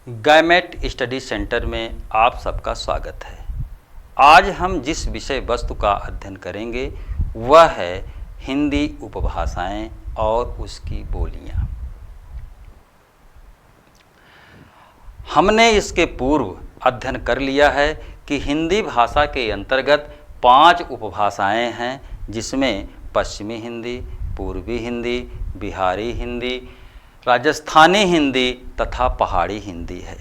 Gamete study centre में आप सबका स्वागत है। आज हम जिस विषय वस्तु का अध्ययन करेंगे वह है हिंदी उपभाषाएं और उसकी बोलियां। हमने इसके पूर्व अध्ययन कर लिया है कि हिंदी भाषा के अंतर्गत 5 उपभाषाएं हैं, जिसमें पश्चिमी हिंदी, पूर्वी हिंदी, बिहारी हिंदी, राजस्थानी हिंदी तथा पहाड़ी हिंदी है।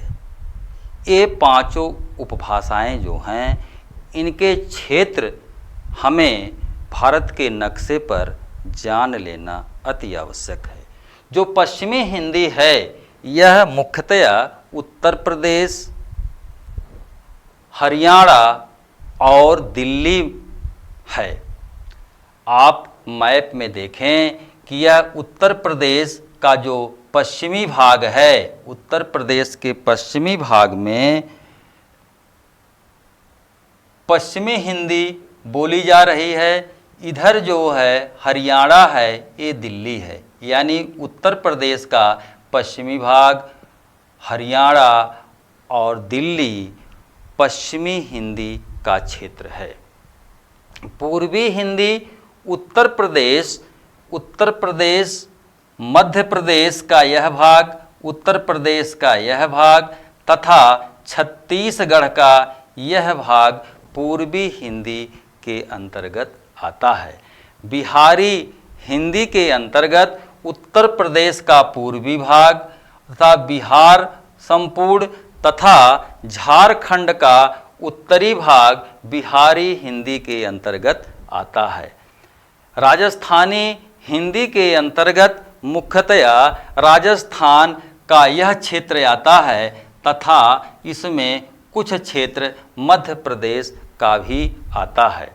ये 5 उपभाषाएं जो हैं, इनके क्षेत्र हमें भारत के नक्शे पर जान लेना अति आवश्यक है। जो पश्चिमी हिंदी है यह मुख्यतया उत्तर प्रदेश, हरियाणा और दिल्ली है। आप मैप में देखें कि यह उत्तर प्रदेश का जो पश्चिमी भाग है, उत्तर प्रदेश के पश्चिमी भाग में पश्चिमी हिंदी बोली जा रही है। इधर जो है हरियाणा है, ये दिल्ली है। यानी उत्तर प्रदेश का पश्चिमी भाग, हरियाणा और दिल्ली पश्चिमी हिंदी का क्षेत्र है। पूर्वी हिंदी उत्तर प्रदेश, मध्य प्रदेश का यह भाग, उत्तर प्रदेश का यह भाग तथा छत्तीसगढ़ का यह भाग पूर्वी हिंदी के अंतर्गत आता है। बिहारी हिंदी के अंतर्गत उत्तर प्रदेश का पूर्वी भाग तथा बिहार संपूर्ण तथा झारखंड का उत्तरी भाग बिहारी हिंदी के अंतर्गत आता है। राजस्थानी हिंदी के अंतर्गत मुख्यतया राजस्थान का यह क्षेत्र आता है तथा इसमें कुछ क्षेत्र मध्य प्रदेश का भी आता है।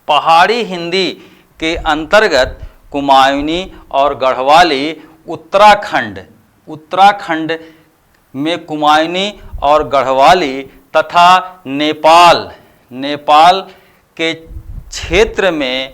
पहाड़ी हिंदी के अंतर्गत कुमायूनी और गढ़वाली उत्तराखंड में कुमायूनी और गढ़वाली तथा नेपाल के क्षेत्र में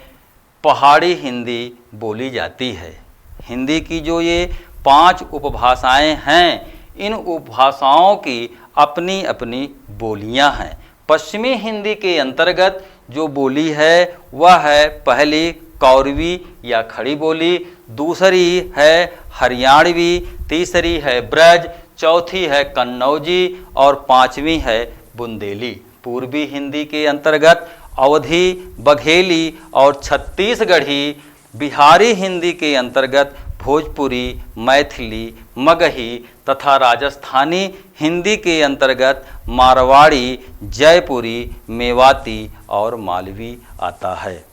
पहाड़ी हिंदी बोली जाती है। हिंदी की जो ये 5 उपभाषाएं हैं, इन उपभाषाओं की अपनी अपनी बोलियां हैं। पश्चिमी हिंदी के अंतर्गत जो बोली है वह है पहली कौरवी या खड़ी बोली, दूसरी है हरियाणवी, तीसरी है ब्रज, चौथी है कन्नौजी और 5वीं है बुंदेली। पूर्वी हिंदी के अंतर्गत अवधी, बघेली और छत्तीसगढ़ी। बिहारी हिंदी के अंतर्गत भोजपुरी, मैथिली, मगही तथा राजस्थानी हिंदी के अंतर्गत मारवाड़ी, जयपुरी, मेवाती और मालवी आता है।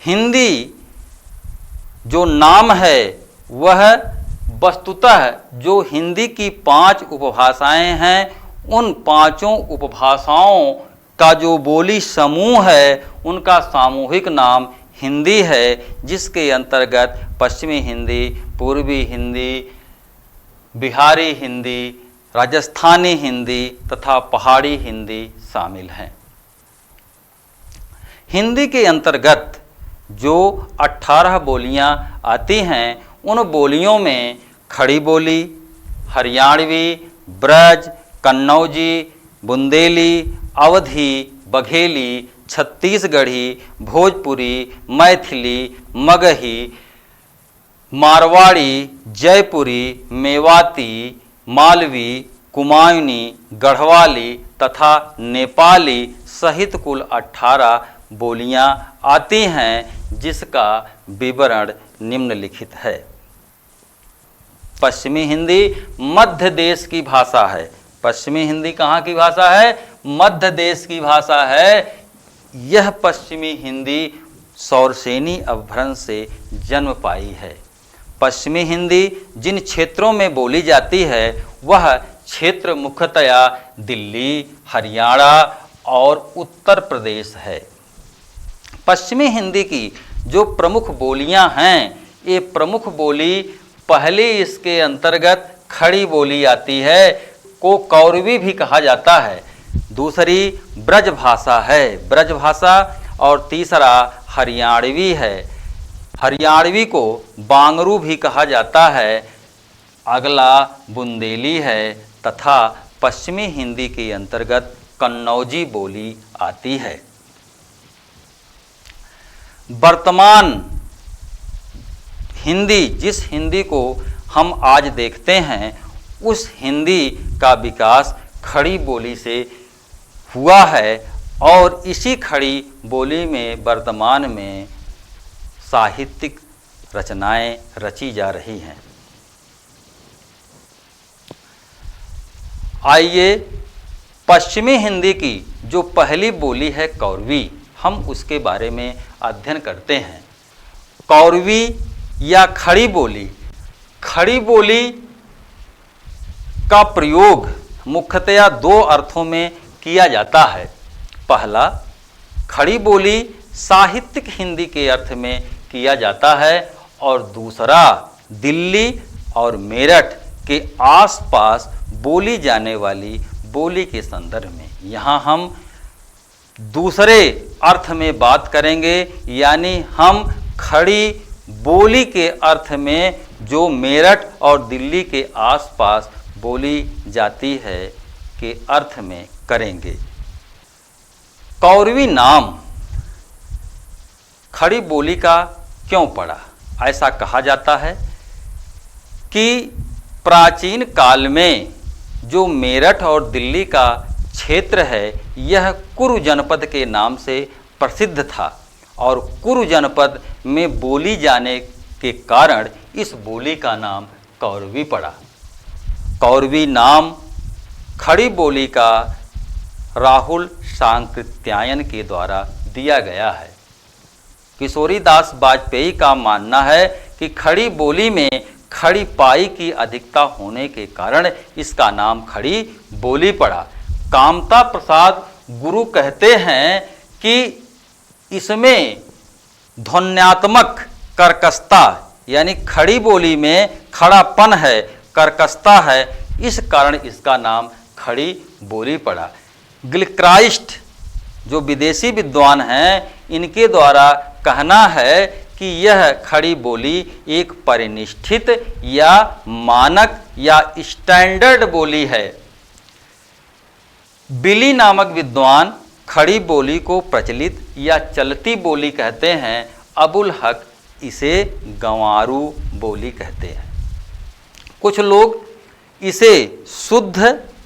हिंदी जो नाम है वह वस्तुतः जो हिंदी की 5 उपभाषाएं हैं, उन 5 उपभाषाओं का जो बोली समूह है उनका सामूहिक नाम हिंदी है, जिसके अंतर्गत पश्चिमी हिंदी, पूर्वी हिंदी, बिहारी हिंदी, राजस्थानी हिंदी तथा पहाड़ी हिंदी शामिल हैं। हिंदी के अंतर्गत जो 18 बोलियां आती हैं, उन बोलियों में खड़ी बोली, हरियाणवी, ब्रज, कन्नौजी, बुंदेली, अवधी, बघेली, छत्तीसगढ़ी, भोजपुरी, मैथिली, मगही, मारवाड़ी, जयपुरी, मेवाती, मालवी, कुमायूनी, गढ़वाली तथा नेपाली सहित कुल 18 बोलियां आती हैं, जिसका विवरण निम्नलिखित है। पश्चिमी हिंदी मध्य देश की भाषा है। पश्चिमी हिंदी कहाँ की भाषा है? मध्य देश की भाषा है। यह पश्चिमी हिंदी सौरसेनी अपभ्रंश से जन्म पाई है। पश्चिमी हिंदी जिन क्षेत्रों में बोली जाती है वह क्षेत्र मुख्यतया दिल्ली, हरियाणा और उत्तर प्रदेश है। पश्चिमी हिंदी की जो प्रमुख बोलियां हैं, ये प्रमुख बोली पहली इसके अंतर्गत खड़ी बोली आती है, को कौरवी भी कहा जाता है। दूसरी ब्रज भाषा है, ब्रज भाषा, और तीसरा हरियाणवी है। हरियाणवी को बांगरू भी कहा जाता है। अगला बुंदेली है तथा पश्चिमी हिंदी के अंतर्गत कन्नौजी बोली आती है। वर्तमान हिंदी, जिस हिंदी को हम आज देखते हैं, उस हिंदी का विकास खड़ी बोली से हुआ है और इसी खड़ी बोली में वर्तमान में साहित्यिक रचनाएं रची जा रही हैं। आइए पश्चिमी हिंदी की जो पहली बोली है कौरवी, हम उसके बारे में अध्ययन करते हैं। कौरवी या खड़ी बोली, खड़ी बोली का प्रयोग मुख्यतया दो अर्थों में किया जाता है। पहला, खड़ी बोली साहित्यिक हिंदी के अर्थ में किया जाता है और दूसरा, दिल्ली और मेरठ के आसपास बोली जाने वाली बोली के संदर्भ में। यहाँ हम दूसरे अर्थ में बात करेंगे, यानी हम खड़ी बोली के अर्थ में जो मेरठ और दिल्ली के आसपास बोली जाती है के अर्थ में करेंगे। कौरवी नाम खड़ी बोली का क्यों पड़ा? ऐसा कहा जाता है कि प्राचीन काल में जो मेरठ और दिल्ली का क्षेत्र है, यह कुरु जनपद के नाम से प्रसिद्ध था और कुरु जनपद में बोली जाने के कारण इस बोली का नाम कौरवी पड़ा। कौरवी नाम खड़ी बोली का राहुल सांकृत्यायन के द्वारा दिया गया है। किशोरी दास वाजपेयी का मानना है कि खड़ी बोली में खड़ी पाई की अधिकता होने के कारण इसका नाम खड़ी बोली पड़ा। कामता प्रसाद गुरु कहते हैं कि इसमें ध्वन्यात्मक कर्कशता, यानी खड़ी बोली में खड़ापन है, कर्कशता है, इस कारण इसका नाम खड़ी बोली पड़ा। गिलक्राइस्ट जो विदेशी विद्वान हैं, इनके द्वारा कहना है कि यह खड़ी बोली एक परिनिष्ठित या मानक या स्टैंडर्ड बोली है। बिली नामक विद्वान खड़ी बोली को प्रचलित या चलती बोली कहते हैं। अबुल हक इसे गंवारू बोली कहते हैं। कुछ लोग इसे शुद्ध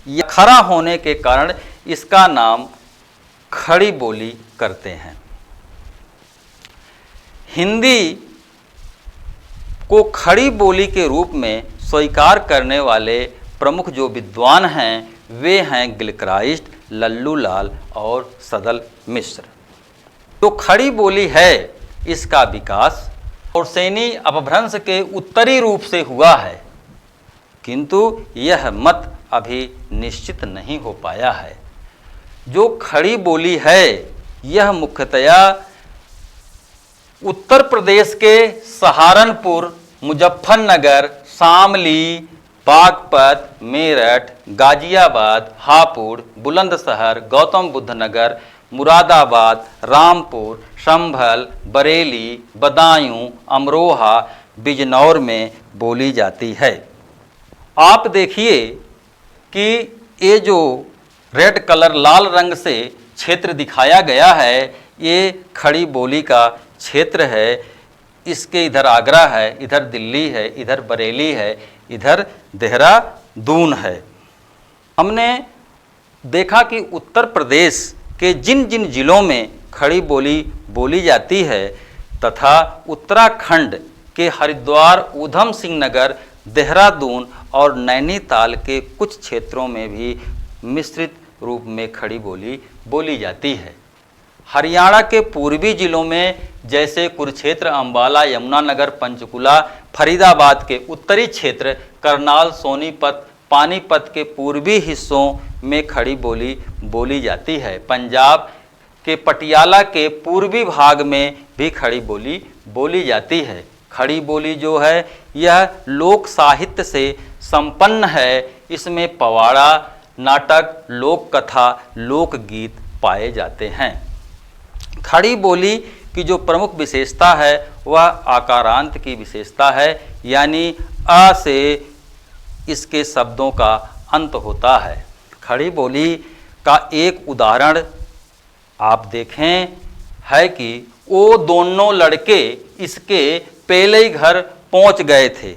या खरा होने के कारण इसका नाम खड़ी बोली करते हैं। हिंदी को खड़ी बोली के रूप में स्वीकार करने वाले प्रमुख जो विद्वान हैं, वे हैं गिलक्राइस्ट, लल्लू लाल और सदल मिश्र। तो खड़ी बोली है, इसका विकास और सैनी अपभ्रंश के उत्तरी रूप से हुआ है, किंतु यह मत अभी निश्चित नहीं हो पाया है। जो खड़ी बोली है, यह मुख्यतया उत्तर प्रदेश के सहारनपुर, मुजफ्फरनगर, शामली, बागपत, मेरठ, गाजियाबाद, हापुड़, बुलंदशहर, गौतम बुद्ध नगर, मुरादाबाद, रामपुर, संभल, बरेली, बदायूं, अमरोहा, बिजनौर में बोली जाती है। आप देखिए कि ये जो रेड कलर लाल रंग से क्षेत्र दिखाया गया है, ये खड़ी बोली का क्षेत्र है। इसके इधर आगरा है, इधर दिल्ली है, इधर बरेली है, इधर देहरादून है। हमने देखा कि उत्तर प्रदेश के जिन जिन जिलों में खड़ी बोली बोली जाती है तथा उत्तराखंड के हरिद्वार, ऊधम सिंह नगर, देहरादून और नैनीताल के कुछ क्षेत्रों में भी मिश्रित रूप में खड़ी बोली बोली जाती है। हरियाणा के पूर्वी जिलों में जैसे कुरुक्षेत्र, अंबाला, यमुनानगर, पंचकुला, फरीदाबाद के उत्तरी क्षेत्र, करनाल, सोनीपत, पानीपत के पूर्वी हिस्सों में खड़ी बोली बोली जाती है। पंजाब के पटियाला के पूर्वी भाग में भी खड़ी बोली बोली जाती है। खड़ी बोली जो है, यह लोक साहित्य से संपन्न है। इसमें पवाड़ा, नाटक, लोक कथा, लोकगीत पाए जाते हैं। खड़ी बोली की जो प्रमुख विशेषता है, वह आकारांत की विशेषता है, यानी अ से इसके शब्दों का अंत होता है। खड़ी बोली का एक उदाहरण आप देखें है कि वो दोनों लड़के इसके पहले ही घर पहुंच गए थे।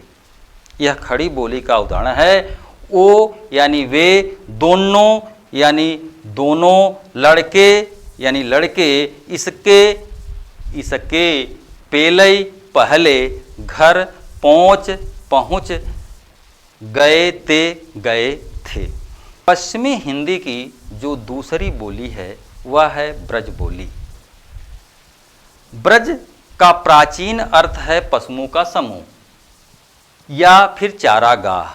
यह खड़ी बोली का उदाहरण है। वो यानी वे दोनों यानी दोनों लड़के यानी लड़के इसके पहले घर पहुंच गए थे। पश्चिमी हिंदी की जो दूसरी बोली है वह है ब्रज बोली। ब्रज का प्राचीन अर्थ है पशुओं का समूह या फिर चारागाह।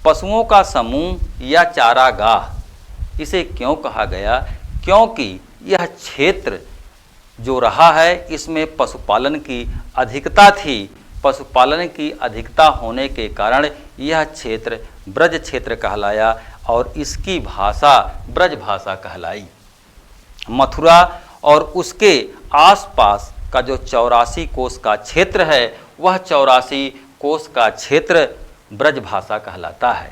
पशुओं का समूह या चारागाह इसे क्यों कहा गया? क्योंकि यह क्षेत्र जो रहा है इसमें पशुपालन की अधिकता थी। पशुपालन की अधिकता होने के कारण यह क्षेत्र ब्रज क्षेत्र कहलाया और इसकी भाषा ब्रज भाषा कहलाई। मथुरा और उसके आसपास का जो 84 कोस का क्षेत्र है वह 84 कोस का क्षेत्र ब्रज भाषा कहलाता है।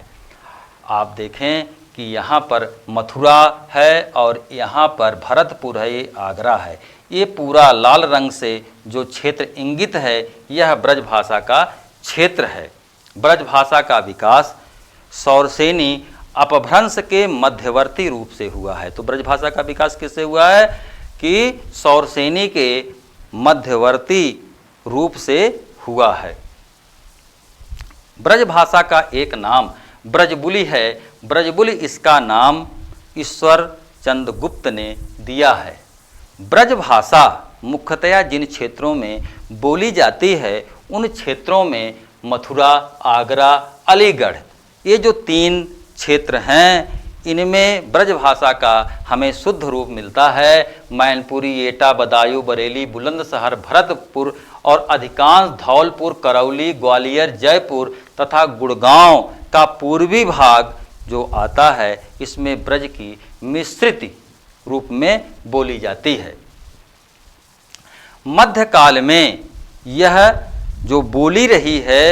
आप देखें कि यहाँ पर मथुरा है और यहाँ पर भरतपुर है, ये आगरा है। ये पूरा लाल रंग से जो क्षेत्र इंगित है यह ब्रज भाषा का क्षेत्र है। ब्रज भाषा का विकास सौरसेनी अपभ्रंश के मध्यवर्ती रूप से हुआ है। तो ब्रज भाषा का विकास किससे हुआ है कि सौरसेनी के मध्यवर्ती रूप से हुआ है। ब्रज भाषा का एक नाम ब्रजबुली है। ब्रजबुली इसका नाम ईश्वर चंद्रगुप्त ने दिया है। ब्रज भाषा मुख्यतया जिन क्षेत्रों में बोली जाती है उन क्षेत्रों में मथुरा, आगरा, अलीगढ़ ये जो 3 क्षेत्र हैं इनमें ब्रज भाषा का हमें शुद्ध रूप मिलता है। मैनपुरी, एटा, बदायूं, बरेली, बुलंदशहर, भरतपुर और अधिकांश धौलपुर, करौली, ग्वालियर, जयपुर तथा गुड़गांव का पूर्वी भाग जो आता है इसमें ब्रज की मिश्रित रूप में बोली जाती है। मध्यकाल में यह जो बोली रही है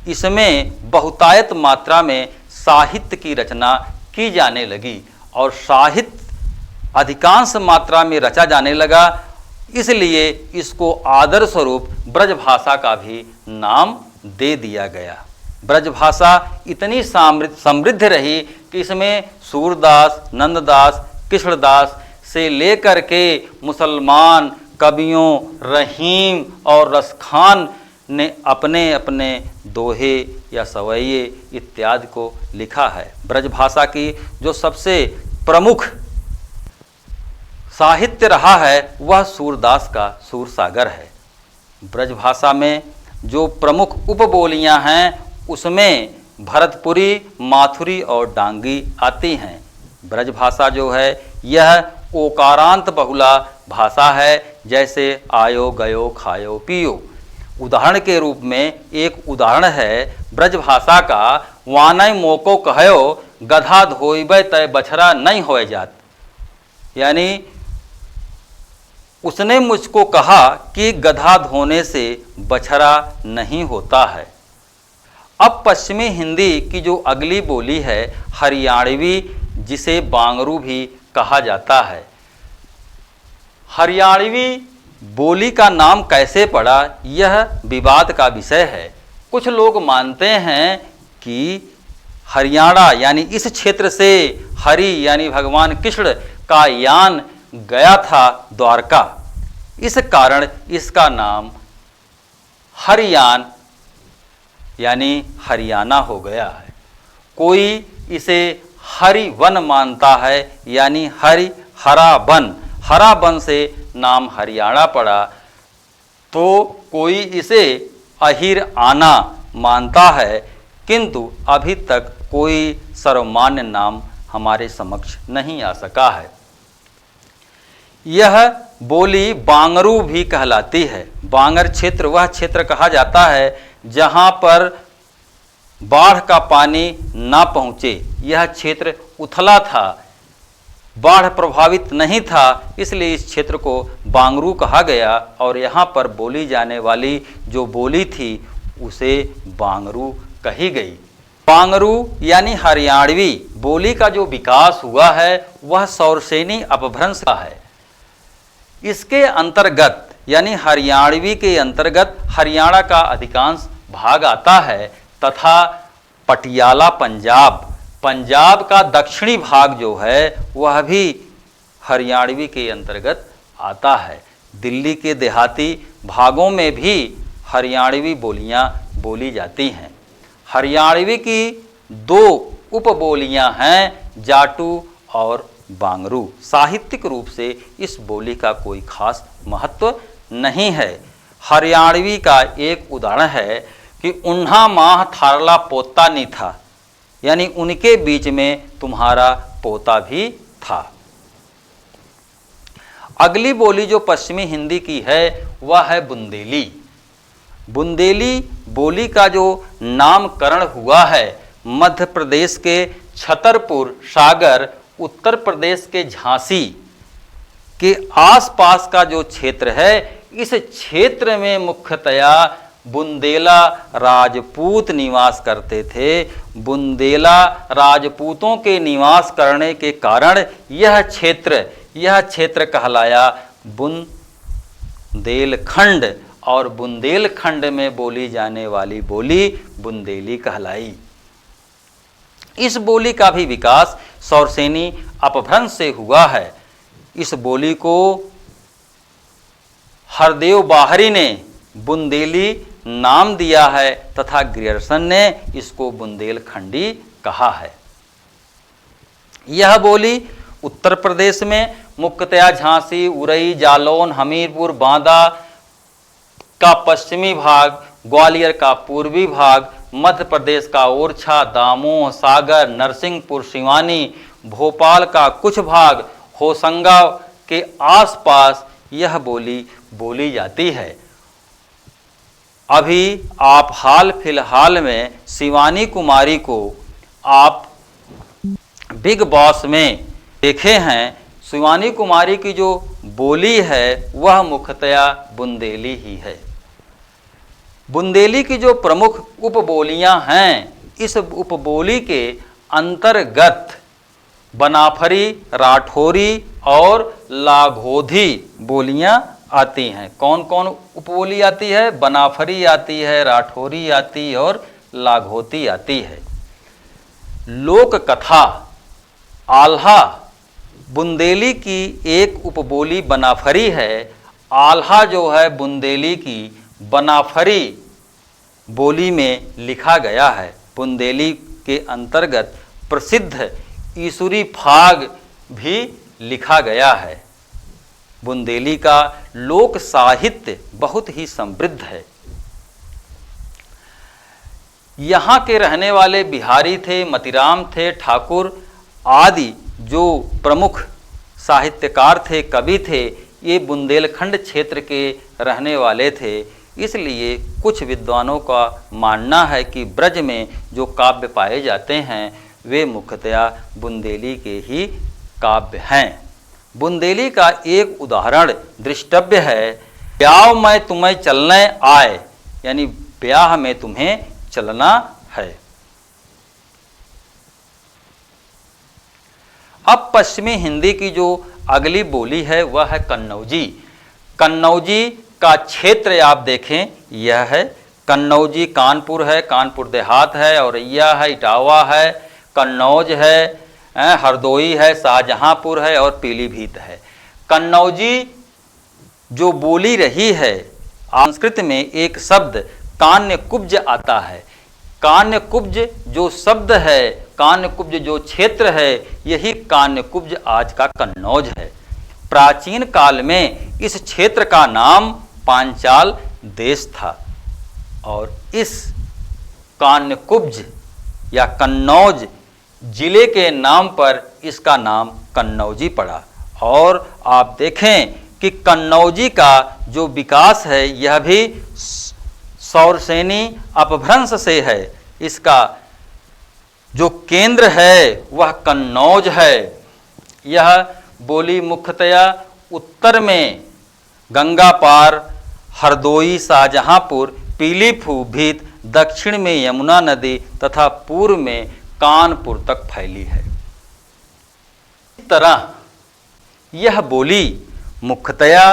इसमें बहुतायत मात्रा में साहित्य की रचना की जाने लगी और साहित्य अधिकांश मात्रा में रचा जाने लगा, इसलिए इसको आदर स्वरूप ब्रज भाषा का भी नाम दे दिया गया। ब्रज भाषा इतनी समृद्ध रही कि इसमें सूरदास, नंददास, कृष्णदास से लेकर के मुसलमान कवियों रहीम और रसखान ने अपने अपने दोहे या सवैये इत्यादि को लिखा है। ब्रज भाषा की जो सबसे प्रमुख साहित्य रहा है वह सूरदास का सूरसागर है। ब्रज भाषा में जो प्रमुख उपबोलियां हैं उसमें भरतपुरी, माथुरी और डांगी आती हैं। ब्रज भाषा जो है यह ओकारांत बहुला भाषा है, जैसे आयो, गयो, खायो, पियो। उदाहरण के रूप में एक उदाहरण है ब्रज भाषा का, वानय मोको कहयो गधा धोइबै तय बछड़ा नहीं होए जात। यानी उसने मुझको कहा कि गधा धोने से बछड़ा नहीं होता है। अब पश्चिमी हिंदी की जो अगली बोली है हरियाणवी, जिसे बांगरू भी कहा जाता है। हरियाणवी बोली का नाम कैसे पड़ा यह विवाद का विषय है। कुछ लोग मानते हैं कि हरियाणा यानी इस क्षेत्र से हरि यानी भगवान कृष्ण का यान गया था द्वारका, इस कारण इसका नाम हरियाण यानी हरियाणा हो गया है। कोई इसे हरिवन मानता है यानी हरा वन से नाम हरियाणा पड़ा। तो कोई इसे अहिर आना मानता है, किंतु अभी तक कोई सर्वमान्य नाम हमारे समक्ष नहीं आ सका है। यह बोली बांगरू भी कहलाती है। बांगर क्षेत्र वह क्षेत्र कहा जाता है जहाँ पर बाढ़ का पानी ना पहुँचे। यह क्षेत्र उथला था, बाढ़ प्रभावित नहीं था, इसलिए इस क्षेत्र को बांगरू कहा गया और यहाँ पर बोली जाने वाली जो बोली थी उसे बांगरू कही गई। बांगरू यानी हरियाणवी बोली का जो विकास हुआ है वह सौरसेनी अपभ्रंश का है। इसके अंतर्गत यानी हरियाणवी के अंतर्गत हरियाणा का अधिकांश भाग आता है तथा पटियाला पंजाब का दक्षिणी भाग जो है वह भी हरियाणवी के अंतर्गत आता है। दिल्ली के देहाती भागों में भी हरियाणवी बोलियां बोली जाती हैं। हरियाणवी की दो उपबोलियां हैं, जाटू और बांगरू। साहित्यिक रूप से इस बोली का कोई खास महत्व नहीं है। हरियाणवी का एक उदाहरण है कि उन्हा माह थारला पोता नहीं था, यानी उनके बीच में तुम्हारा पोता भी था। अगली बोली जो पश्चिमी हिंदी की है वह है बुंदेली। बुंदेली बोली का जो नामकरण हुआ है मध्य प्रदेश के छतरपुर, सागर, उत्तर प्रदेश के झांसी के आसपास का जो क्षेत्र है, इस क्षेत्र में मुख्यतया बुंदेला राजपूत निवास करते थे। बुंदेला राजपूतों के निवास करने के कारण यह क्षेत्र कहलाया बुंदेलखंड, और बुंदेलखंड में बोली जाने वाली बोली बुंदेली कहलाई। इस बोली का भी विकास सौरसेनी अपभ्रंश से हुआ है। इस बोली को हरदेव बाहरी ने बुंदेली नाम दिया है तथा ग्रियर्सन ने इसको बुंदेलखंडी कहा है। यह बोली उत्तर प्रदेश में मुख्यतया झांसी, उरई, जालौन, हमीरपुर, बांदा का पश्चिमी भाग, ग्वालियर का पूर्वी भाग, मध्य प्रदेश का ओरछा, दामोह, सागर, नरसिंहपुर, सिवानी, भोपाल का कुछ भाग, होशंगाबाद के आसपास यह बोली बोली जाती है। अभी आप हाल फिलहाल में शिवानी कुमारी को आप बिग बॉस में देखे हैं। शिवानी कुमारी की जो बोली है वह मुख्यतया बुंदेली ही है। बुंदेली की जो प्रमुख उपबोलियां हैं, इस उपबोली के अंतर्गत बनाफरी, राठौरी और लाघोधी बोलियां आती हैं। कौन कौन उपबोली आती है? बनाफरी आती है, राठौरी आती है और लाघोती आती है। लोक कथा आल्हा बुंदेली की एक उपबोली बनाफरी है। आल्हा जो है बुंदेली की बनाफरी बोली में लिखा गया है। बुंदेली के अंतर्गत प्रसिद्ध ईसुरी फाग भी लिखा गया है। बुंदेली का लोक साहित्य बहुत ही समृद्ध है। यहाँ के रहने वाले बिहारी थे, मतीराम थे, ठाकुर आदि जो प्रमुख साहित्यकार थे, कवि थे, ये बुंदेलखंड क्षेत्र के रहने वाले थे। इसलिए कुछ विद्वानों का मानना है कि ब्रज में जो काव्य पाए जाते हैं वे मुख्यतया बुंदेली के ही काव्य हैं। बुंदेली का एक उदाहरण दृष्टव्य है, ब्याह में तुम्हें चलने आए, यानी ब्याह में तुम्हें चलना है। अब पश्चिमी हिंदी की जो अगली बोली है वह है कन्नौजी। कन्नौजी का क्षेत्र आप देखें, यह है कन्नौजी। कानपुर है, कानपुर देहात है, औरैया है, इटावा है, कन्नौज है, हरदोई है, शाहजहांपुर है और पीलीभीत है। कन्नौजी जो बोली रही है, संस्कृत में एक शब्द कान्यकुब्ज आता है। कान्यकुब्ज जो शब्द है, कान्यकुब्ज जो क्षेत्र है, यही कान्यकुब्ज आज का कन्नौज है। प्राचीन काल में इस क्षेत्र का नाम पांचाल देश था और इस कान्यकुब्ज या कन्नौज जिले के नाम पर इसका नाम कन्नौजी पड़ा। और आप देखें कि कन्नौजी का जो विकास है यह भी सौरसेनी अपभ्रंश से है। इसका जो केंद्र है वह कन्नौज है। यह बोली मुख्यतया उत्तर में गंगा पार, हरदोई, शाहजहांपुर, पीलीभीत दक्षिण में यमुना नदी तथा पूर्व में कानपुर तक फैली है। इस तरह यह बोली मुख्यतया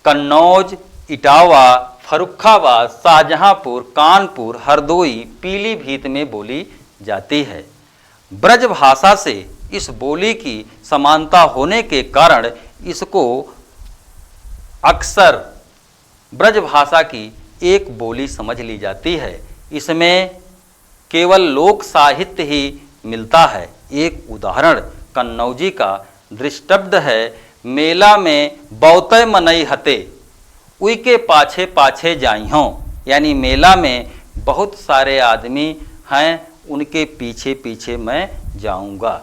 कन्नौज, इटावा, फर्रुखाबाद, शाहजहांपुर, कानपुर, हरदोई, पीलीभीत में बोली जाती है। ब्रज भाषा से इस बोली की समानता होने के कारण इसको अक्सर ब्रज भाषा की एक बोली समझ ली जाती है। इसमें केवल लोक साहित्य ही मिलता है। एक उदाहरण कन्नौजी का दृष्टब्द है, मेला में बहुतय मनई हते उइके पाछे पाछे जाई हों, यानी मेला में बहुत सारे आदमी हैं, उनके पीछे पीछे मैं जाऊंगा।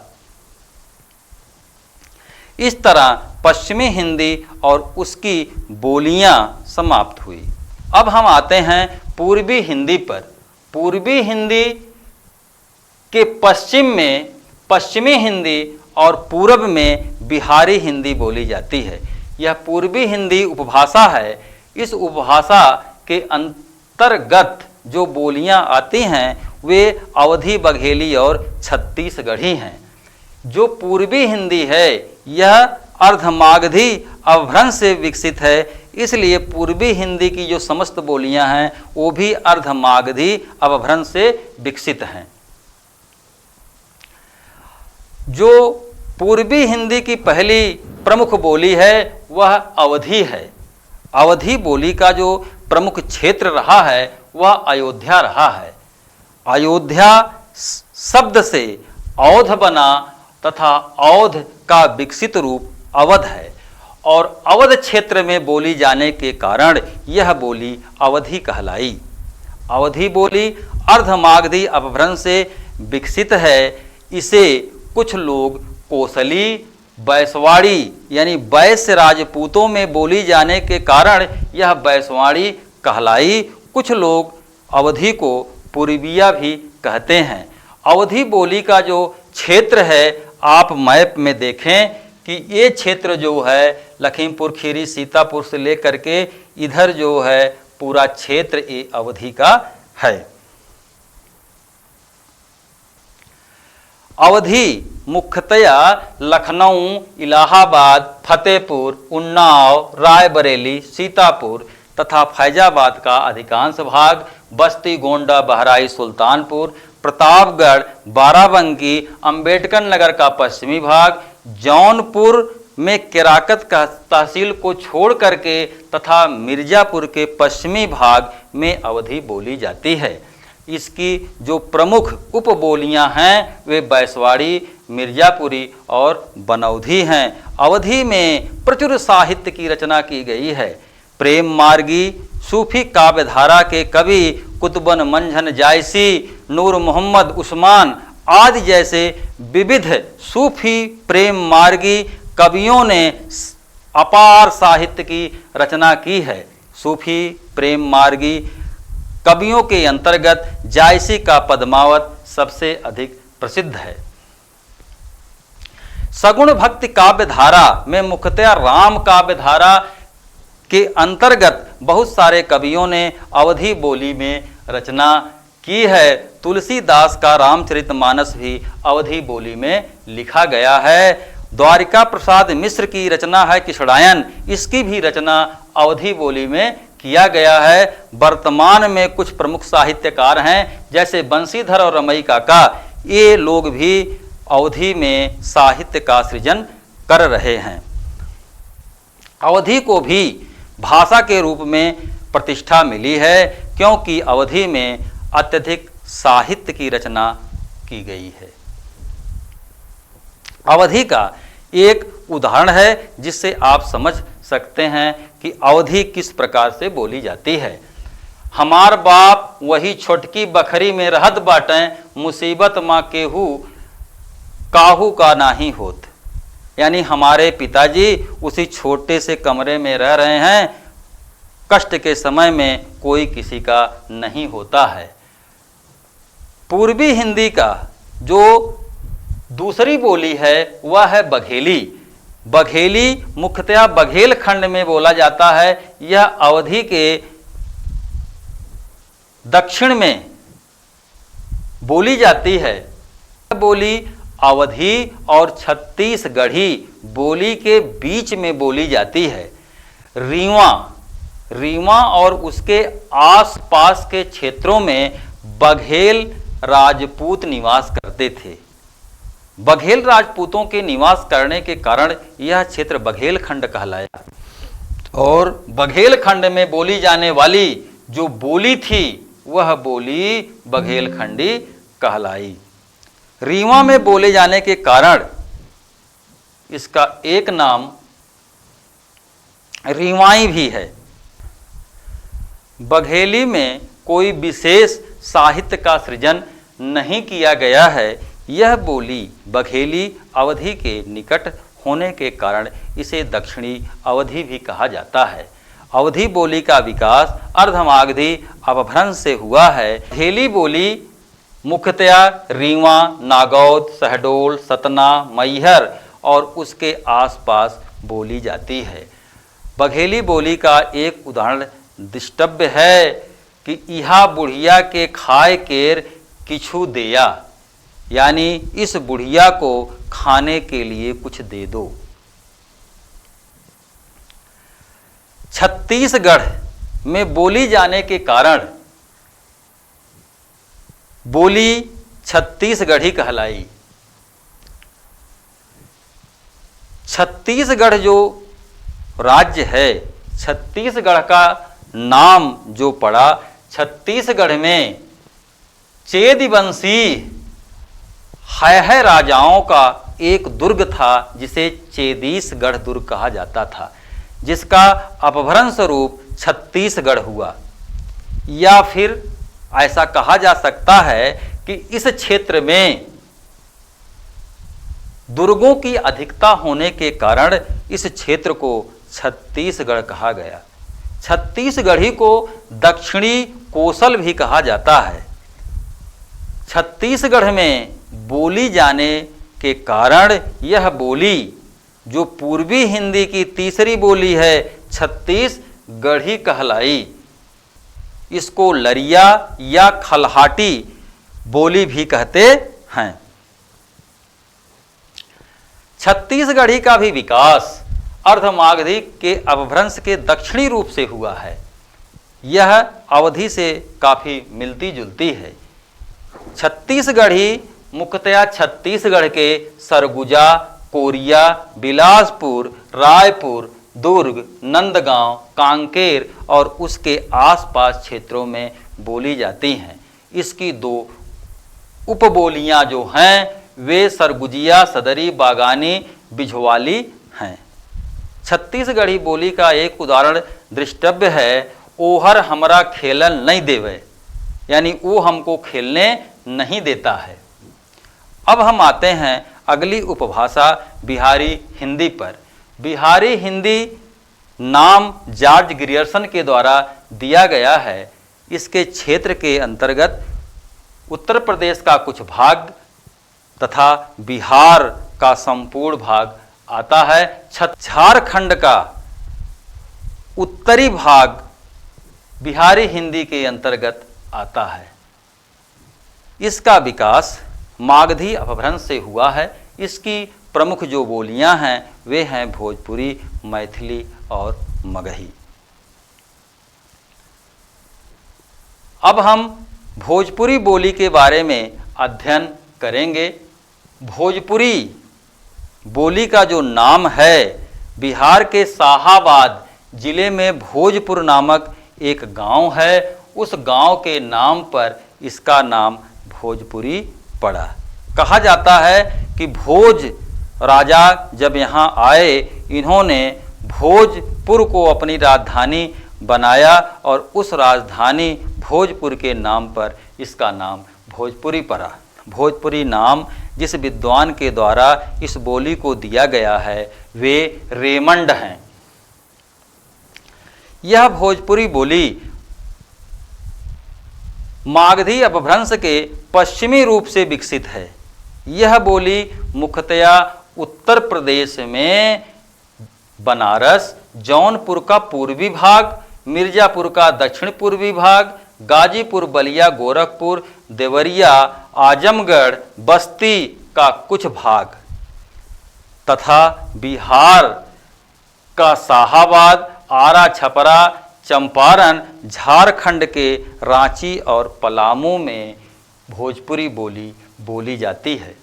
इस तरह पश्चिमी हिंदी और उसकी बोलियां समाप्त हुई। अब हम आते हैं पूर्वी हिंदी पर। पूर्वी हिंदी के पश्चिम में पश्चिमी हिंदी और पूर्व में बिहारी हिंदी बोली जाती है। यह पूर्वी हिंदी उपभाषा है। इस उपभाषा के अंतर्गत जो बोलियां आती हैं वे अवधी, बघेली और छत्तीसगढ़ी हैं। जो पूर्वी हिंदी है यह अर्धमागधी अपभ्रंश से विकसित है, इसलिए पूर्वी हिंदी की जो समस्त बोलियां हैं वो भी अर्धमागधी अपभ्रंश से विकसित हैं। जो पूर्वी हिंदी की पहली प्रमुख बोली है वह अवधी है। अवधी बोली का जो प्रमुख क्षेत्र रहा है वह अयोध्या रहा है। अयोध्या शब्द से औध बना तथा औध का विकसित रूप अवध है और अवध क्षेत्र में बोली जाने के कारण यह बोली अवधी कहलाई। अवधी बोली अर्धमागधी अपभ्रंश से विकसित है। इसे कुछ लोग कोसली, बैसवाड़ी यानी वैश्य राजपूतों में बोली जाने के कारण यह बैसवाड़ी कहलाई। कुछ लोग अवधी को पूर्विया भी कहते हैं। अवधी बोली का जो क्षेत्र है आप मैप में देखें कि ये क्षेत्र जो है लखीमपुर खीरी, सीतापुर से लेकर के इधर जो है पूरा क्षेत्र ये अवधी का है। अवधी मुख्यतया लखनऊ, इलाहाबाद, फतेहपुर, उन्नाव, रायबरेली, सीतापुर तथा फैजाबाद का अधिकांश भाग, बस्ती, गोंडा, बहराइच, सुल्तानपुर, प्रतापगढ़, बाराबंकी, अंबेडकर नगर का पश्चिमी भाग, जौनपुर में केराकत का तहसील को छोड़ करके तथा मिर्जापुर के पश्चिमी भाग में अवधी बोली जाती है। इसकी जो प्रमुख उपबोलियां हैं वे बैसवाड़ी, मिर्जापुरी और बनौधी हैं। अवधी में प्रचुर साहित्य की रचना की गई है। प्रेम मार्गी सूफी काव्यधारा के कवि कुतुबन मंझन जायसी, नूर मोहम्मद उस्मान आदि जैसे विविध सूफी प्रेम मार्गी कवियों ने अपार साहित्य की रचना की है। सूफी प्रेम मार्गी कवियों के अंतर्गत जायसी का पद्मावत सबसे अधिक प्रसिद्ध है। सगुण भक्ति काव्य धारा में मुख्यतः राम काव्य धारा के अंतर्गत बहुत सारे कवियों ने अवधी बोली में रचना की है। तुलसीदास का रामचरितमानस भी अवधी बोली में लिखा गया है। द्वारिका प्रसाद मिश्र की रचना है किशड़ायन, इसकी भी रचना अवधी बोली में किया गया है। वर्तमान में कुछ प्रमुख साहित्यकार हैं जैसे बंशीधर और रमई काका, ये लोग भी अवधी में साहित्य का सृजन कर रहे हैं। अवधी को भी भाषा के रूप में प्रतिष्ठा मिली है क्योंकि अवधी में अत्यधिक साहित्य की रचना की गई है। अवधी का एक उदाहरण है जिससे आप समझ सकते हैं कि अवधी किस प्रकार से बोली जाती है। हमार बाप वही छोटकी बखरी में रहत बाटें, मुसीबत माँ केहू काहू का नाही होत, यानी हमारे पिताजी उसी छोटे से कमरे में रह रहे हैं, कष्ट के समय में कोई किसी का नहीं होता है। पूर्वी हिंदी का जो दूसरी बोली है वह है बघेली। बघेली मुख्यतः बघेल खंड में बोला जाता है। यह अवधी के दक्षिण में बोली जाती है। बोली अवधी और छत्तीसगढ़ी बोली के बीच में बोली जाती है। रीवा और उसके आसपास के क्षेत्रों में बघेल राजपूत निवास करते थे। बघेल राजपूतों के निवास करने के कारण यह क्षेत्र बघेल खंड कहलाया और बघेल खंड में बोली जाने वाली जो बोली थी वह बोली बघेलखंडी कहलाई। रीवा में बोले जाने के कारण इसका एक नाम रीवाई भी है। बघेली में कोई विशेष साहित्य का सृजन नहीं किया गया है। यह बोली बघेली अवधि के निकट होने के कारण इसे दक्षिणी अवधि भी कहा जाता है। अवधि बोली का विकास अर्धमागधी अपभ्रंश से हुआ है। बघेली बोली मुख्यतया रीवा, नागौद, शहडोल, सतना, मैहर और उसके आसपास बोली जाती है। बघेली बोली का एक उदाहरण दृष्टव्य है कि इहा बुढ़िया के खाए केर किछु देया, यानी इस बुढ़िया को खाने के लिए कुछ दे दो। छत्तीसगढ़ में बोली जाने के कारण बोली छत्तीसगढ़ी कहलाई। छत्तीसगढ़ जो राज्य है, छत्तीसगढ़ का नाम जो पड़ा, छत्तीसगढ़ में चेदिवंशी है राजाओं का एक दुर्ग था जिसे चेदीसगढ़ दुर्ग कहा जाता था, जिसका अपभ्रंश रूप छत्तीसगढ़ हुआ। या फिर ऐसा कहा जा सकता है कि इस क्षेत्र में दुर्गों की अधिकता होने के कारण इस क्षेत्र को छत्तीसगढ़ कहा गया। छत्तीसगढ़ी को दक्षिणी कोसल भी कहा जाता है। छत्तीसगढ़ में बोली जाने के कारण यह बोली जो पूर्वी हिंदी की तीसरी बोली है छत्तीसगढ़ी कहलाई। इसको लरिया या खलहाटी बोली भी कहते हैं। छत्तीसगढ़ी का भी विकास अर्धमागधी के अपभ्रंश के दक्षिणी रूप से हुआ है। यह अवधि से काफ़ी मिलती जुलती है। छत्तीसगढ़ी मुख्यतया छत्तीसगढ़ के सरगुजा, कोरिया, बिलासपुर, रायपुर, दुर्ग, नंदगांव, कांकेर और उसके आसपास क्षेत्रों में बोली जाती हैं। इसकी दो उपबोलियां जो हैं वे सरगुजिया, सदरी, बागानी, बिझवाली हैं। छत्तीसगढ़ी बोली का एक उदाहरण दृष्टव्य है, ओहर हमरा खेलन नहीं देवे, यानी वो हमको खेलने नहीं देता है। अब हम आते हैं अगली उपभाषा बिहारी हिंदी पर। बिहारी हिंदी नाम जॉर्ज ग्रियर्सन के द्वारा दिया गया है। इसके क्षेत्र के अंतर्गत उत्तर प्रदेश का कुछ भाग तथा बिहार का संपूर्ण भाग आता है। झारखंड का उत्तरी भाग बिहारी हिंदी के अंतर्गत आता है। इसका विकास मागधी अपभ्रंश से हुआ है। इसकी प्रमुख जो बोलियां हैं वे हैं भोजपुरी, मैथिली और मगही। अब हम भोजपुरी बोली के बारे में अध्ययन करेंगे। भोजपुरी बोली का जो नाम है, बिहार के शाहाबाद जिले में भोजपुर नामक एक गांव है। उस गांव के नाम पर इसका नाम भोजपुरी पड़ा। कहा जाता है कि भोज राजा जब यहाँ आए, इन्होंने भोजपुर को अपनी राजधानी बनाया और उस राजधानी भोजपुर के नाम पर इसका नाम भोजपुरी पड़ा। भोजपुरी नाम जिस विद्वान के द्वारा इस बोली को दिया गया है वे रेमंड हैं। यह भोजपुरी बोली मागधी अपभ्रंश के पश्चिमी रूप से विकसित है। यह बोली मुख्यतया उत्तर प्रदेश में बनारस, जौनपुर का पूर्वी भाग, मिर्जापुर का दक्षिण पूर्वी भाग, गाजीपुर, बलिया, गोरखपुर, देवरिया, आजमगढ़, बस्ती का कुछ भाग तथा बिहार का शाहाबाद, आरा, छपरा, चंपारण, झारखंड के रांची और पलामू में भोजपुरी बोली बोली जाती है।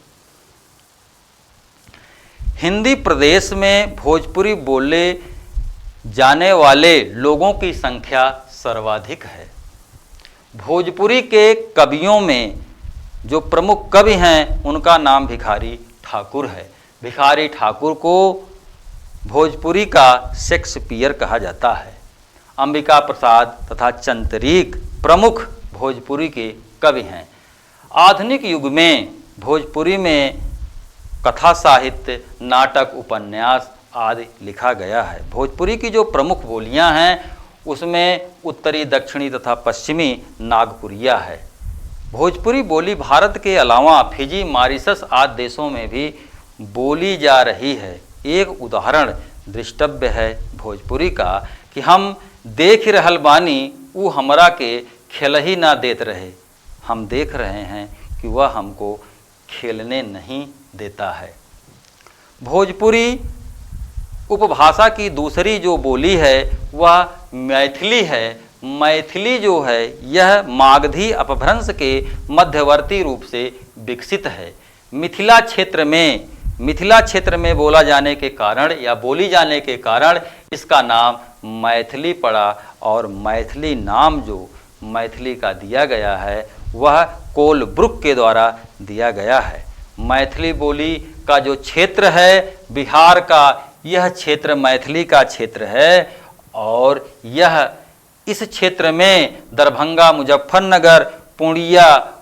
हिंदी प्रदेश में भोजपुरी बोले जाने वाले लोगों की संख्या सर्वाधिक है। भोजपुरी के कवियों में जो प्रमुख कवि हैं उनका नाम भिखारी ठाकुर है। भिखारी ठाकुर को भोजपुरी का शेक्सपियर कहा जाता है। अंबिका प्रसाद तथा चंद्रिक प्रमुख भोजपुरी के कवि हैं। आधुनिक युग में भोजपुरी में कथा साहित्य, नाटक, उपन्यास आदि लिखा गया है। भोजपुरी की जो प्रमुख बोलियां हैं उसमें उत्तरी, दक्षिणी तथा पश्चिमी नागपुरिया है। भोजपुरी बोली भारत के अलावा फिजी, मॉरिशस आदि देशों में भी बोली जा रही है। एक उदाहरण दृष्टव्य है भोजपुरी का कि हम देख रहल बानी ऊ हमरा के खेलही ना देत रहे। हम देख रहे हैं कि वह हमको खेलने नहीं देता है। भोजपुरी उपभाषा की दूसरी जो बोली है वह मैथिली है। मैथिली जो है यह मागधी अपभ्रंश के मध्यवर्ती रूप से विकसित है। मिथिला क्षेत्र में बोला जाने के कारण या बोली जाने के कारण इसका नाम मैथिली पड़ा और मैथिली नाम जो मैथिली का दिया गया है वह कोलब्रुक के द्वारा दिया गया है। मैथिली बोली का जो क्षेत्र है बिहार का, यह क्षेत्र मैथिली का क्षेत्र है और यह इस क्षेत्र में दरभंगा, मुजफ्फरनगर, पूर्णिया,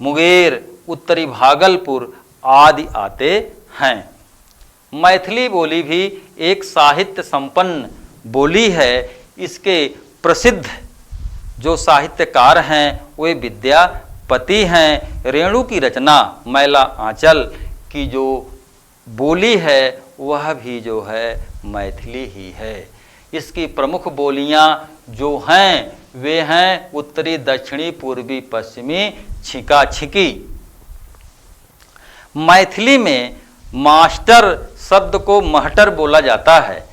मुंगेर, उत्तरी भागलपुर आदि आते हैं। मैथिली बोली भी एक साहित्य संपन्न बोली है। इसके प्रसिद्ध जो साहित्यकार हैं वे विद्यापति हैं। रेणु की रचना मैला आंचल की जो बोली है वह भी जो है मैथिली ही है। इसकी प्रमुख बोलियां जो हैं वे हैं उत्तरी, दक्षिणी, पूर्वी, पश्चिमी, छिका छिकी। मैथिली में मास्टर शब्द को महटर बोला जाता है।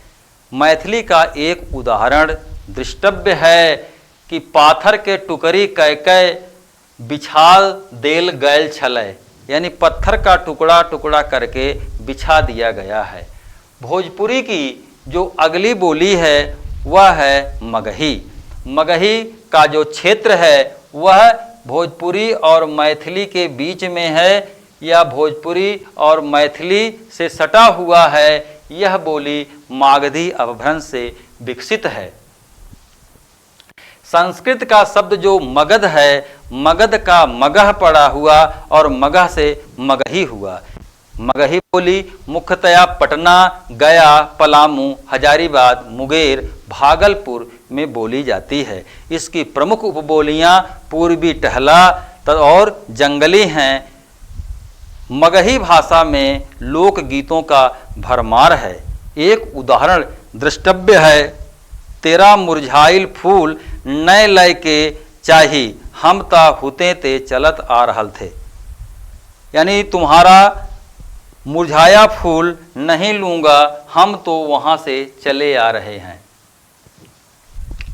मैथिली का एक उदाहरण दृष्टव्य है कि पाथर के टुकड़ी कह कह बिछाल देल गैल छलय, यानी पत्थर का टुकड़ा टुकड़ा करके बिछा दिया गया है। भोजपुरी की जो अगली बोली है वह है मगही। मगही का जो क्षेत्र है वह भोजपुरी और मैथिली के बीच में है या भोजपुरी और मैथिली से सटा हुआ है। यह बोली मागधी अपभ्रंश से विकसित है। संस्कृत का शब्द जो मगध है, मगध का मगह पड़ा हुआ और मगह से मगही हुआ। मगही बोली मुख्यतया पटना, गया, पलामू, हजारीबाग, मुंगेर, भागलपुर में बोली जाती है। इसकी प्रमुख उपबोलियां पूर्वी टहला और जंगली हैं। मगही भाषा में लोकगीतों का भरमार है। एक उदाहरण दृष्टव्य है, तेरा मुरझाइल फूल नए लय के चाही, हम ता हुते ते चलत आ रहल थे, यानी तुम्हारा मुरझाया फूल नहीं लूँगा, हम तो वहाँ से चले आ रहे हैं।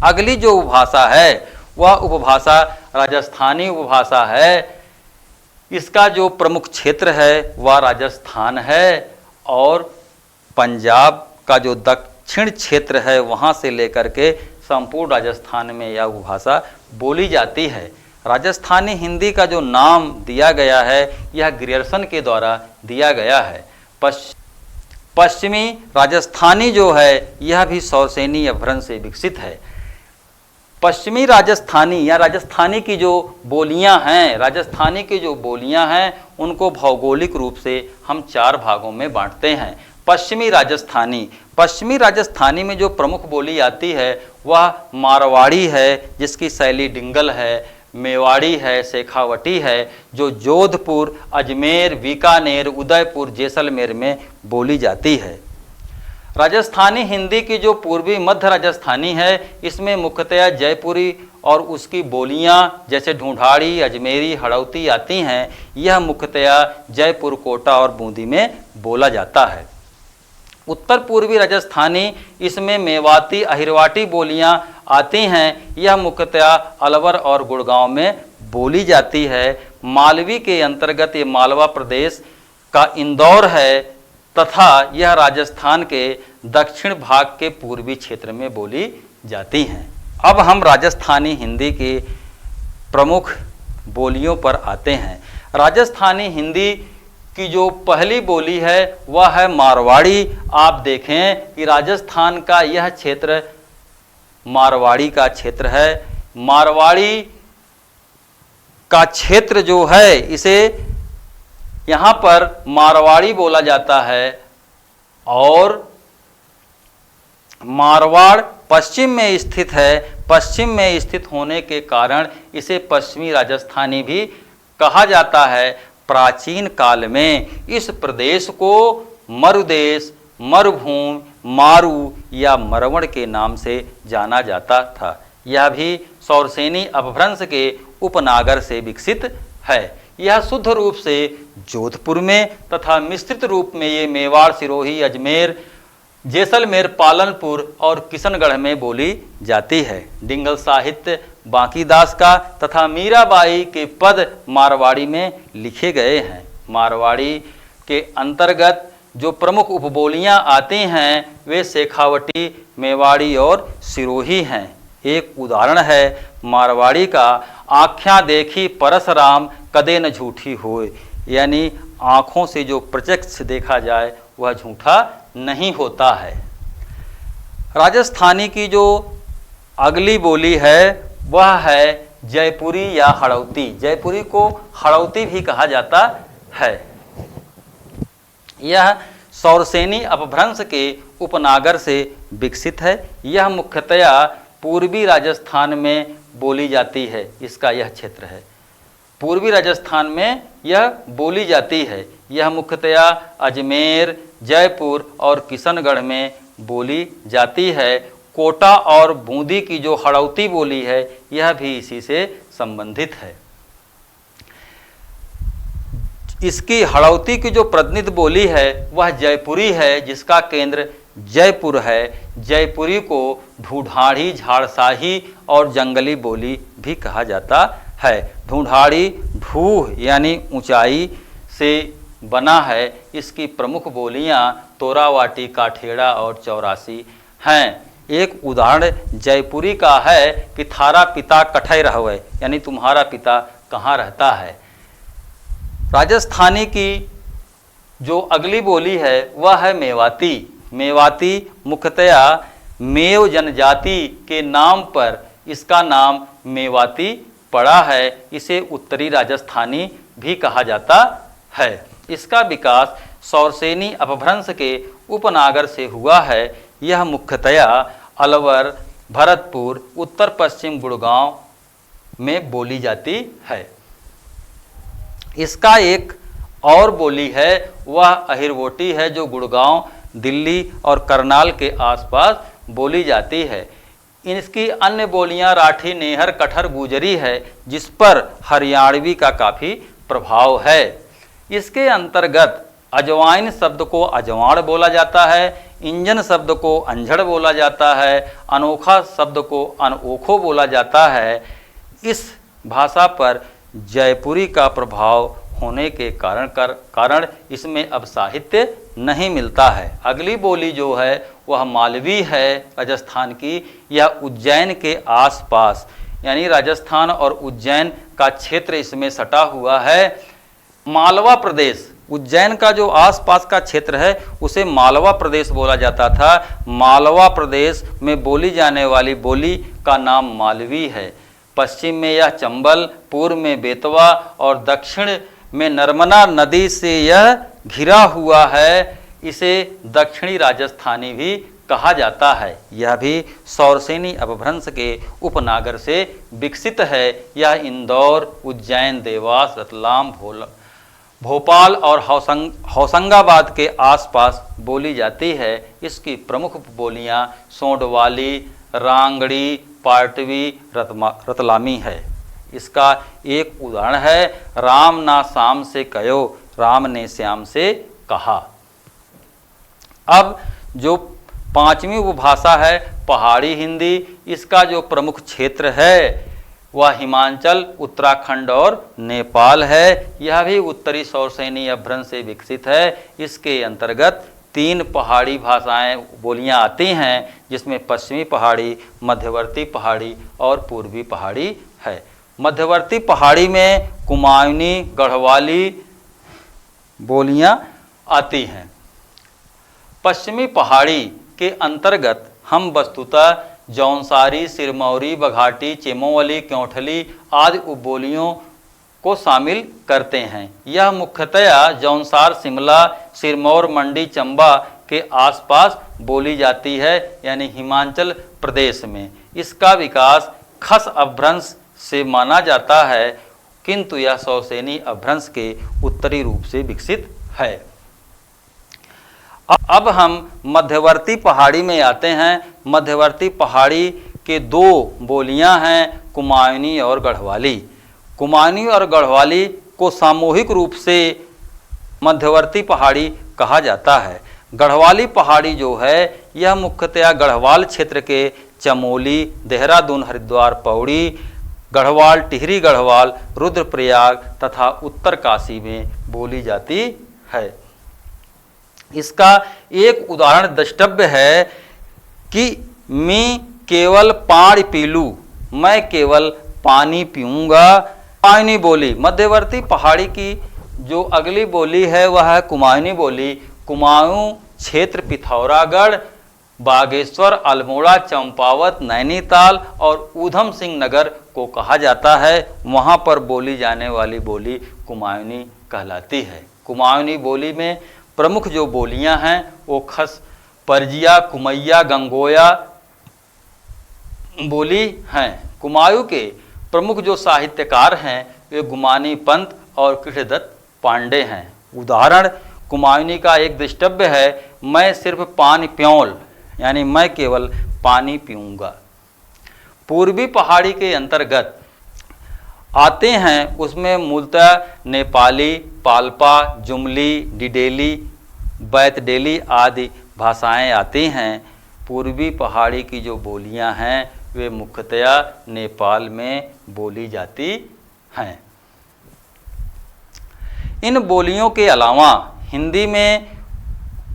अगली जो उपभाषा है वह उपभाषा राजस्थानी उपभाषा है। इसका जो प्रमुख क्षेत्र है वह राजस्थान है और पंजाब का जो दक्षिण क्षेत्र है वहाँ से लेकर के संपूर्ण राजस्थान में यह उपभाषा बोली जाती है। राजस्थानी हिंदी का जो नाम दिया गया है यह ग्रियर्सन के द्वारा दिया गया है। पश्चिमी राजस्थानी जो है यह भी सौरसेनी अपभ्रंश से विकसित है। पश्चिमी राजस्थानी या राजस्थानी की जो बोलियां हैं उनको भौगोलिक रूप से हम 4 भागों में बांटते हैं। पश्चिमी राजस्थानी में जो प्रमुख बोली आती है वह मारवाड़ी है जिसकी शैली डिंगल है, मेवाड़ी है, शेखावटी है जो जोधपुर, अजमेर, बीकानेर, उदयपुर, जैसलमेर में बोली जाती है। राजस्थानी हिंदी की जो पूर्वी मध्य राजस्थानी है, इसमें मुख्यतया जयपुरी और उसकी बोलियां जैसे ढूंढाड़ी, अजमेरी, हड़ौती आती हैं। यह मुख्यतया जयपुर, कोटा और बूंदी में बोला जाता है। उत्तर पूर्वी राजस्थानी, इसमें मेवाती, अहिरवाटी बोलियां आती हैं। यह मुख्यतया अलवर और गुड़गांव में बोली जाती है। मालवी के अंतर्गत ये मालवा प्रदेश का इंदौर है तथा यह राजस्थान के दक्षिण भाग के पूर्वी क्षेत्र में बोली जाती हैं। अब हम राजस्थानी हिंदी की प्रमुख बोलियों पर आते हैं। राजस्थानी हिंदी की जो पहली बोली है वह है मारवाड़ी। आप देखें कि राजस्थान का यह क्षेत्र मारवाड़ी का क्षेत्र है। मारवाड़ी का क्षेत्र जो है, इसे यहाँ पर मारवाड़ी बोला जाता है और मारवाड़ पश्चिम में स्थित है। पश्चिम में स्थित होने के कारण इसे पश्चिमी राजस्थानी भी कहा जाता है। प्राचीन काल में इस प्रदेश को मरुदेश, मरुभूमि, मारू या मरवण के नाम से जाना जाता था। यह भी सौरसेनी अपभ्रंश के उपनागर से विकसित है। यह शुद्ध रूप से जोधपुर में तथा मिश्रित रूप में ये मेवाड़, सिरोही, अजमेर, जैसलमेर, पालनपुर और किशनगढ़ में बोली जाती है। डिंगल साहित्य बांकीदास का तथा मीराबाई के पद मारवाड़ी में लिखे गए हैं। मारवाड़ी के अंतर्गत जो प्रमुख उपबोलियां आती हैं वे शेखावटी, मेवाड़ी और सिरोही हैं। एक उदाहरण है मारवाड़ी का, आँख्याँ देखी परसराम कदे न झूठी होए, यानी आँखों से जो प्रत्यक्ष देखा जाए वह झूठा नहीं होता है। राजस्थानी की जो अगली बोली है वह है जयपुरी या हड़ौती। जयपुरी को हड़ौती भी कहा जाता है। यह सौरसेनी अपभ्रंश के उपनागर से विकसित है। यह मुख्यतया पूर्वी राजस्थान में बोली जाती है। इसका यह क्षेत्र है, पूर्वी राजस्थान में यह बोली जाती है। यह मुख्यतया अजमेर, जयपुर और किशनगढ़ में बोली जाती है। कोटा और बूंदी की जो हड़ौती बोली है यह भी इसी से संबंधित है। इसकी हड़ौती की जो प्रतिनिधि बोली है वह जयपुरी है, जिसका केंद्र जयपुर है। जयपुरी को ढूंढाड़ी, झाड़साही और जंगली बोली भी कहा जाता है। ढूंढाड़ी ढूह यानी ऊंचाई से बना है। इसकी प्रमुख बोलियां तोरावाटी, काठेड़ा और चौरासी हैं। एक उदाहरण जयपुरी का है कि थारा पिता कठै रहवे, यानी तुम्हारा पिता कहाँ रहता है। राजस्थानी की जो अगली बोली है वह है मेवाती। मेवाती मुख्यतया मेव जनजाति के नाम पर इसका नाम मेवाती पड़ा है। इसे उत्तरी राजस्थानी भी कहा जाता है। इसका विकास सौरसेनी अपभ्रंश के उपनागर से हुआ है। यह मुख्यतया अलवर, भरतपुर, उत्तर पश्चिम गुड़गांव में बोली जाती है। इसका एक और बोली है वह अहिरवोटी है, जो गुड़गांव, दिल्ली और करनाल के आसपास बोली जाती है। इसकी अन्य बोलियां राठी, नेहर, कठर, गुजरी है, जिस पर हरियाणवी का काफ़ी प्रभाव है। इसके अंतर्गत अजवाइन शब्द को अजवाड़ बोला जाता है, इंजन शब्द को अंझड़ बोला जाता है, अनोखा शब्द को अनोखो बोला जाता है। इस भाषा पर जयपुरी का प्रभाव होने के कारण इसमें अब साहित्य नहीं मिलता है। अगली बोली जो है वह मालवी है राजस्थान की। यह उज्जैन के आसपास, यानी राजस्थान और उज्जैन का क्षेत्र इसमें सटा हुआ है। मालवा प्रदेश, उज्जैन का जो आसपास का क्षेत्र है उसे मालवा प्रदेश बोला जाता था। मालवा प्रदेश में बोली जाने वाली बोली का नाम मालवी है। पश्चिम में यह चंबल, पूर्व में बेतवा और दक्षिण में नर्मदा नदी से यह घिरा हुआ है। इसे दक्षिणी राजस्थानी भी कहा जाता है। यह भी सौरसेनी अपभ्रंश के उपनागर से विकसित है। यह इंदौर, उज्जैन, देवास, रतलाम, भोपाल और होशंगाबाद के आसपास बोली जाती है। इसकी प्रमुख बोलियां सोंडवाली, रांगड़ी, पाटवी, रतलामी है। इसका एक उदाहरण है, राम ना श्याम से कहो, राम ने श्याम से कहा। अब जो पांचवी उपभाषा है पहाड़ी हिंदी, इसका जो प्रमुख क्षेत्र है वह हिमाचल, उत्तराखंड और नेपाल है। यह भी उत्तरी सौरसेनी अपभ्रंश से विकसित है। इसके अंतर्गत 3 पहाड़ी भाषाएं बोलियां आती हैं, जिसमें पश्चिमी पहाड़ी, मध्यवर्ती पहाड़ी और पूर्वी पहाड़ी है। मध्यवर्ती पहाड़ी में कुमाऊनी, गढ़वाली बोलियां आती हैं। पश्चिमी पहाड़ी के अंतर्गत हम वस्तुतः जौनसारी, सिरमौरी, बघाटी, चेमोवली, क्योंठली आदि उपबोलियों को शामिल करते हैं। यह मुख्यतया जौनसार, शिमला, सिरमौर, मंडी, चंबा के आसपास बोली जाती है, यानी हिमाचल प्रदेश में। इसका विकास खस अपभ्रंश से माना जाता है, किंतु यह सौरसेनी अपभ्रंश के उत्तरी रूप से विकसित है। अब हम मध्यवर्ती पहाड़ी में आते हैं। मध्यवर्ती पहाड़ी के 2 बोलियां हैं, कुमाऊनी और गढ़वाली। कुमाऊनी और गढ़वाली को सामूहिक रूप से मध्यवर्ती पहाड़ी कहा जाता है। गढ़वाली पहाड़ी जो है यह मुख्यतया गढ़वाल क्षेत्र के चमोली, देहरादून, हरिद्वार, पौड़ी, गढ़वाल, टिहरी गढ़वाल, रुद्रप्रयाग तथा उत्तरकाशी में बोली जाती है। इसका एक उदाहरण द्रष्टव्य है कि मैं केवल पानी पीलू, मैं केवल पानी पीऊँगा। कुमाऊनी बोली, मध्यवर्ती पहाड़ी की जो अगली बोली है वह है कुमाऊनी बोली। कुमाऊं क्षेत्र पिथौरागढ़, बागेश्वर, अल्मोड़ा, चंपावत, नैनीताल और ऊधम सिंह नगर को कहा जाता है। वहाँ पर बोली जाने वाली बोली कुमाऊनी कहलाती है। कुमाऊनी बोली में प्रमुख जो बोलियां हैं वो खस, परजिया, कुमैया, गंगोया बोली हैं। कुमाऊं के प्रमुख जो साहित्यकार हैं वे गुमानी पंत और कृष्णदत्त पांडे हैं। उदाहरण कुमाऊनी का एक द्रष्टव्य है, मैं सिर्फ पानी प्योल, यानी मैं केवल पानी पीऊँगा। पूर्वी पहाड़ी के अंतर्गत आते हैं, उसमें मूलतः नेपाली, पाल्पा, जुमली, डिडेली, बैतडेली आदि भाषाएं आती हैं। पूर्वी पहाड़ी की जो बोलियां हैं वे मुख्यतया नेपाल में बोली जाती हैं। इन बोलियों के अलावा हिंदी में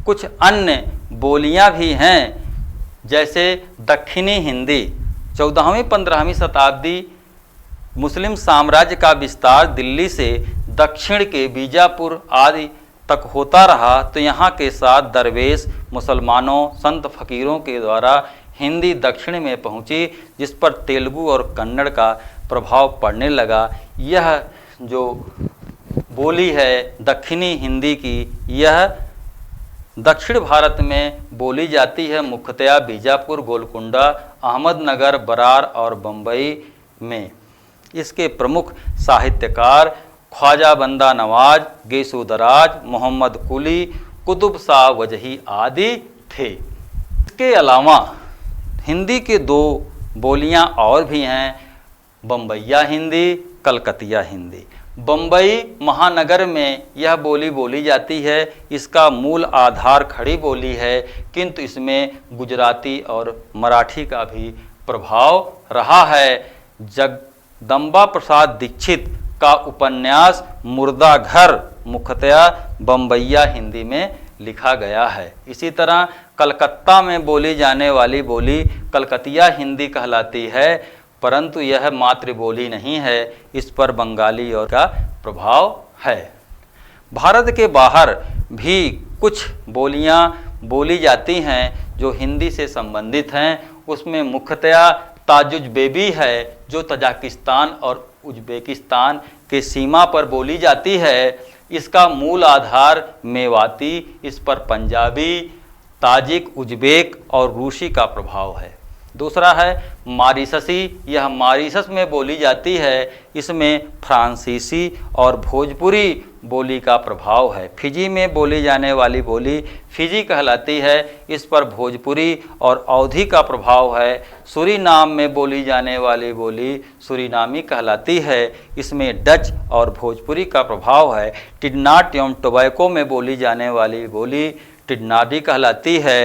कुछ अन्य बोलियां भी हैं, जैसे दक्षिणी हिंदी। 14वीं-15वीं शताब्दी मुस्लिम साम्राज्य का विस्तार दिल्ली से दक्षिण के बीजापुर आदि तक होता रहा, तो यहाँ के साथ दरवेश, मुसलमानों, संत फकीरों के द्वारा हिंदी दक्षिण में पहुँची, जिस पर तेलुगु और कन्नड़ का प्रभाव पड़ने लगा। यह जो बोली है दक्षिणी हिंदी की, यह दक्षिण भारत में बोली जाती है, मुख्यतया बीजापुर, गोलकुंडा, अहमदनगर, बरार और बम्बई में। इसके प्रमुख साहित्यकार ख्वाजा बंदा नवाज, गेसु दराज, मोहम्मद कुली, कुतुब शाह वजही आदि थे। इसके अलावा हिंदी के 2 बोलियां और भी हैं, बम्बैया हिंदी, कलकतिया हिंदी। बम्बई महानगर में यह बोली बोली जाती है। इसका मूल आधार खड़ी बोली है, किंतु इसमें गुजराती और मराठी का भी प्रभाव रहा है। जगदम्बा प्रसाद दीक्षित का उपन्यास मुर्दा घर मुख्यतया बम्बैया हिंदी में लिखा गया है। इसी तरह कलकत्ता में बोली जाने वाली बोली कलकतिया हिंदी कहलाती है, परंतु यह मातृबोली नहीं है, इस पर बंगाली और का प्रभाव है। भारत के बाहर भी कुछ बोलियां बोली जाती हैं जो हिंदी से संबंधित हैं। उसमें मुख्यतया ताजुज़बेबी है, जो तजाकिस्तान और उज़्बेकिस्तान के सीमा पर बोली जाती है। इसका मूल आधार मेवाती, इस पर पंजाबी, ताजिक, उज़्बेक और रूसी का प्रभाव है। दूसरा है मॉरिशसी, यह मॉरिशस में बोली जाती है। इसमें फ्रांसीसी और भोजपुरी बोली का प्रभाव है। फिजी में बोली जाने वाली बोली फिजी कहलाती है, इस पर भोजपुरी और अवधी का प्रभाव है। सूरीनाम में बोली जाने वाली बोली सूरीनामी कहलाती है, इसमें डच और भोजपुरी का प्रभाव है। टिडनाट एवं टोबैको में बोली जाने वाली बोली टिडनाडी कहलाती है।